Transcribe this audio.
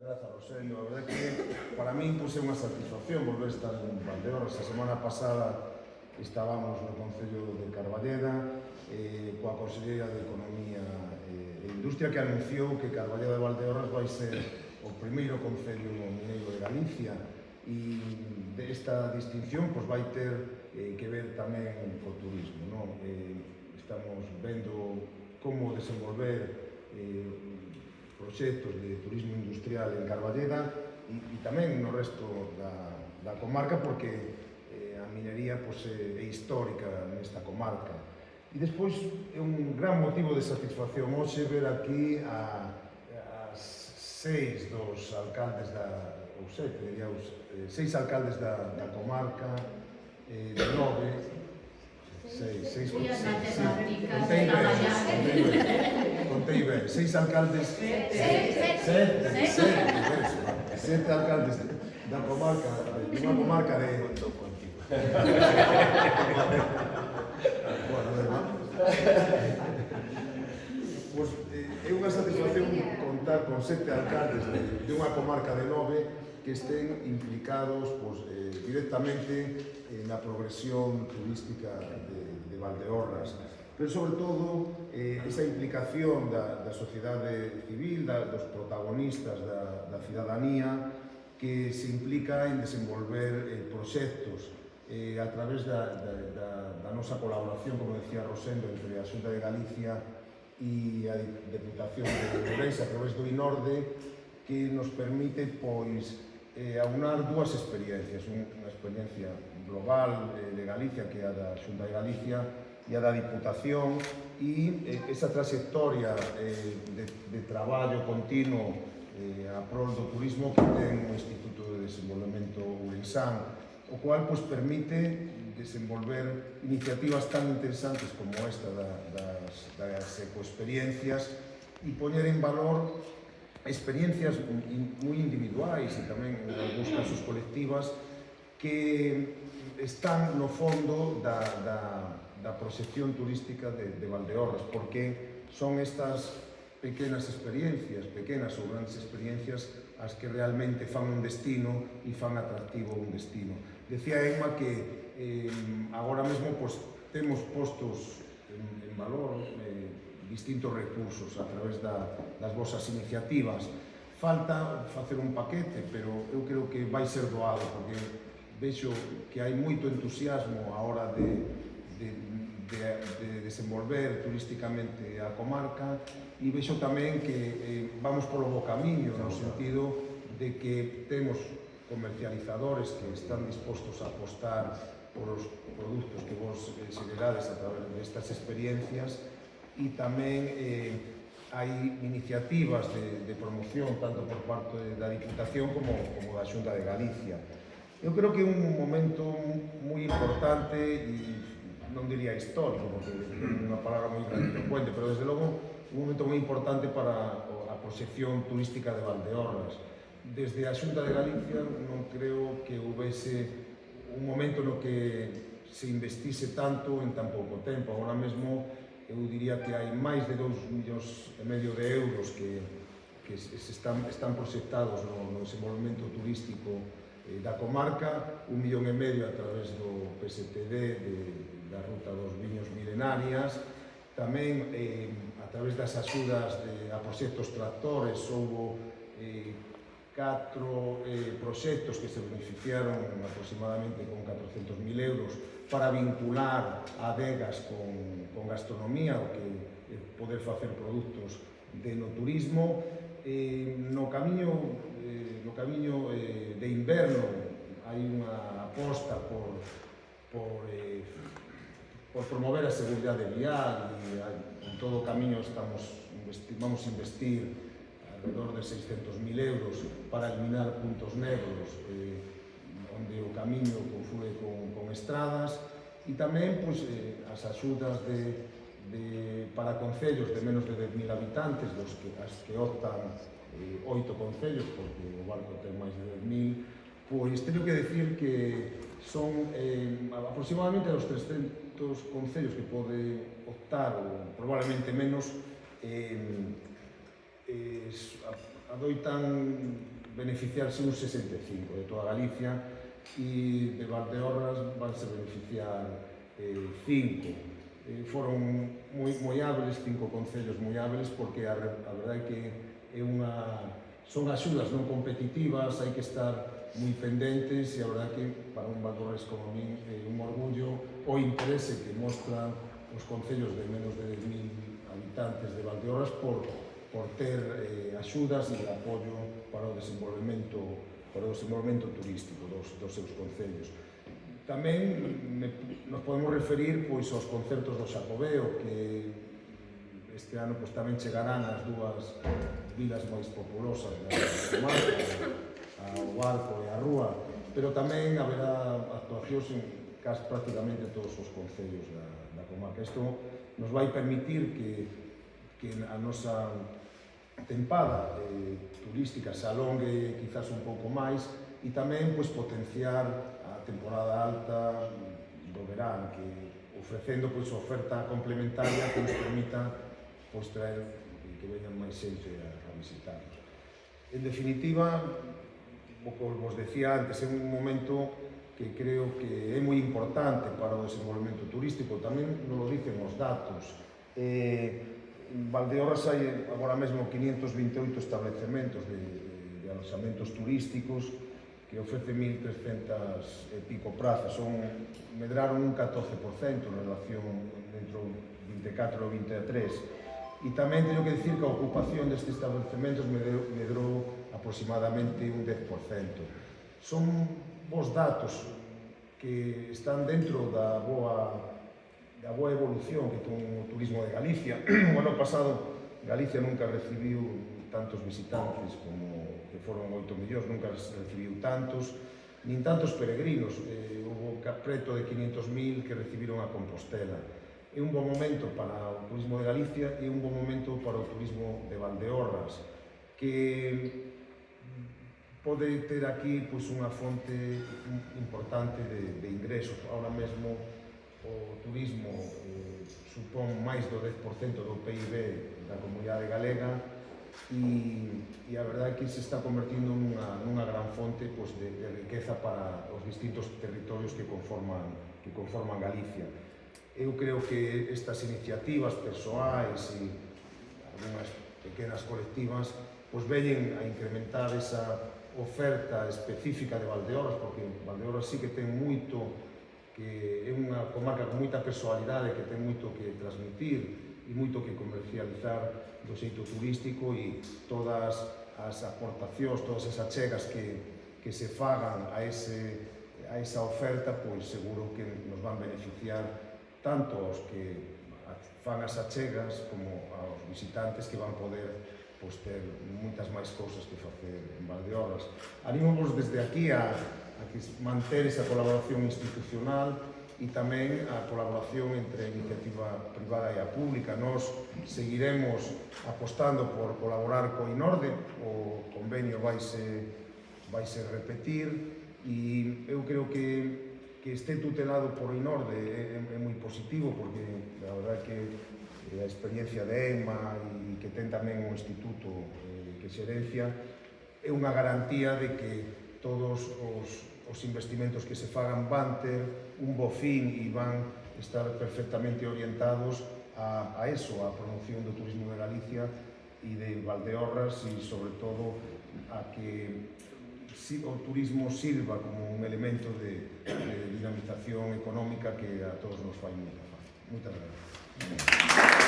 Grazas, Rosendo. A verdade que para min é unha satisfacción volver a estar en Valdeorras. A semana pasada estábamos no Concello de Carballeda coa Conselleira de Economía e Industria, que anunciou que Carballeda de Valdeorras vai ser o primeiro concello mineiro de Galicia, e esta distinción vai ter que ver tamén co turismo, non? Estamos vendo como desenvolver proxectos de turismo industrial en Carballeda e tamén no resto da comarca, porque a minería é histórica nesta comarca. E despois é un gran motivo de satisfacción hoxe ver aquí as seis dos alcaldes ou sete, diríamos, seis alcaldes da comarca, de nove, contei ben, seis alcaldes, sete alcaldes da comarca, dunha comarca de... Pois é unha satisfacción contar con sete alcaldes de unha comarca de nove que estén implicados directamente na progresión turística de Valdeorras, pero sobre todo esa implicación da sociedade civil, dos protagonistas da cidadanía, que se implica en desenvolver proxectos a través da nosa colaboración, como decía Rosendo, entre a Xunta de Galicia e a Deputación de Ourense a través do INORDE, que nos permite aunar dúas experiencias, unha experiencia global de Galicia, que é a da Xunta de Galicia, e a da Diputación, e esa trayectoria de traballo continuo a prol do turismo que ten o Instituto de Desenvolvemento Ourensán, o cual permite desenvolver iniciativas tan interesantes como esta das ecoexperiencias e poñer en valor experiencias moi individuais e tamén, en algúns casos, colectivas, que están no fondo da proxección turística de Valdeorras, porque son estas pequenas experiencias, pequenas ou grandes experiencias, as que realmente fan un destino e fan atractivo un destino. Decía Emma que agora mesmo temos postos en valor distintos recursos a través das vosas iniciativas. Falta facer un paquete, pero eu creo que vai ser doado, porque vexo que hai moito entusiasmo a hora de desenvolver turísticamente a comarca, e vexo tamén que vamos polo bo camiño, no sentido de que temos comercializadores que están dispostos a apostar por os produtos que vos xerades a través destas experiencias, e tamén hai iniciativas de promoción tanto por parte da Diputación como da Xunta de Galicia. Eu creo que é un momento moi importante, e non diría histórico, porque é unha palabra moi grandilocuente, pero desde logo un momento moi importante para a proxección turística de Valdeorras. Desde a Xunta de Galicia non creo que houvese un momento no que se investise tanto en tan pouco tempo. Agora mesmo eu diría que hai máis de 2,5 millóns de euros que están proxectados no desenvolvemento turístico da comarca, 1,5 millón a través do PSTD, da Ruta dos Viños Milenarias, tamén a través das axudas a proxectos tractores. Houbo 4 proxectos que se beneficiaron aproximadamente con 400.000 euros para vincular adegas con gastronomía, o que poder facer produtos de enoturismo. No camiño de inverno hai unha aposta por promover a seguridade vial, e en todo o camiño vamos investir alrededor de 600.000 euros para eliminar puntos negros onde o camiño conflue con estradas, e tamén as axudas para concellos de menos de 10.000 habitantes, as que optan 8 concellos, porque o Barco ten máis de 10.000, teño que decir que son aproximadamente os 300 concellos que pode optar, ou probablemente menos, adoitan beneficiarse un 65 de toda Galicia e de Valdeorras vanse beneficiar 5. Foron moi hábiles, 5 concellos moi hábiles, porque a verdade é que son axudas non competitivas, hai que estar moi pendentes, e a verdade é que para un valdeorres como a min é un orgullo o interese que mostran os concellos de menos de 10.000 habitantes de Valdeorras por ter axudas e apoio para o desenvolvemento turístico dos seus concellos. Tamén nos podemos referir aos concertos do Xacobeo, que este ano tamén chegarán ás dúas vilas máis populosas da comarca, ao Barco e a Rúa, pero tamén haberá actuacións en prácticamente todos os concellos da comarca. Isto nos vai permitir que a nosa tempada turística se alongue quizás un pouco máis, e tamén potenciar a temporada alta do verán, que ofrecendo oferta complementaria que nos permita traer que veñan máis xente a visitarnos. En definitiva, como vos decía antes, é un momento que creo que é moi importante para o desenvolvemento turístico. Tamén nos lo dicen os datos. En Valdeorras hai agora mesmo 528 establecementos de aloxamentos turísticos que ofrecen 1.300 e pico prazas. Medraron un 14% en relación dentro do 24 ou 23. E tamén teño que dicir que a ocupación destes establecementos medrou aproximadamente un 10%. Son bons datos que están dentro da boa evolución que ten o turismo de Galicia. O ano pasado Galicia nunca recibiu tantos visitantes como que foron 8 millóns, nunca recibiu tantos, nin tantos peregrinos. Houve preto de 500.000 que recibiron a Compostela. É un bon momento para o turismo de Galicia e un bon momento para o turismo de Valdeorras, que pode ter aquí unha fonte importante de ingresos. Ahora mesmo o turismo supón máis do 10% do PIB da comunidade galega, e a verdade é que se está convertindo nunha gran fonte de riqueza para os distintos territorios que conforman Galicia. Eu creo que estas iniciativas persoais e algunhas pequenas colectivas veñen a incrementar esa oferta específica de Valdeorras, porque Valdeorras sí que ten moito, que é unha comarca con moita personalidade, que ten moito que transmitir e moito que comercializar do xeito turístico, e todas as aportacións, todas as achegas que se fagan a esa oferta, seguro que nos van beneficiar tanto aos que fan as achegas como aos visitantes, que van poder ter moitas máis cousas que facer en Valdeorras. Animamos desde aquí a que manter esa colaboración institucional e tamén a colaboración entre a iniciativa privada e a pública. Nos seguiremos apostando por colaborar co INORDE, o convenio vaise repetir, e eu creo que este tutelado por INORDE é moi positivo, porque a verdade é que a experiencia de EMA e que ten tamén o instituto que xerencia é unha garantía de que todos os investimentos que se fagan van ter un bo fin e van estar perfectamente orientados a promoción do turismo de Galicia e de Valdeorras, e sobre todo a que o turismo sirva como un elemento de dinamización económica que a todos nos fai moita falta. Moitas gracias.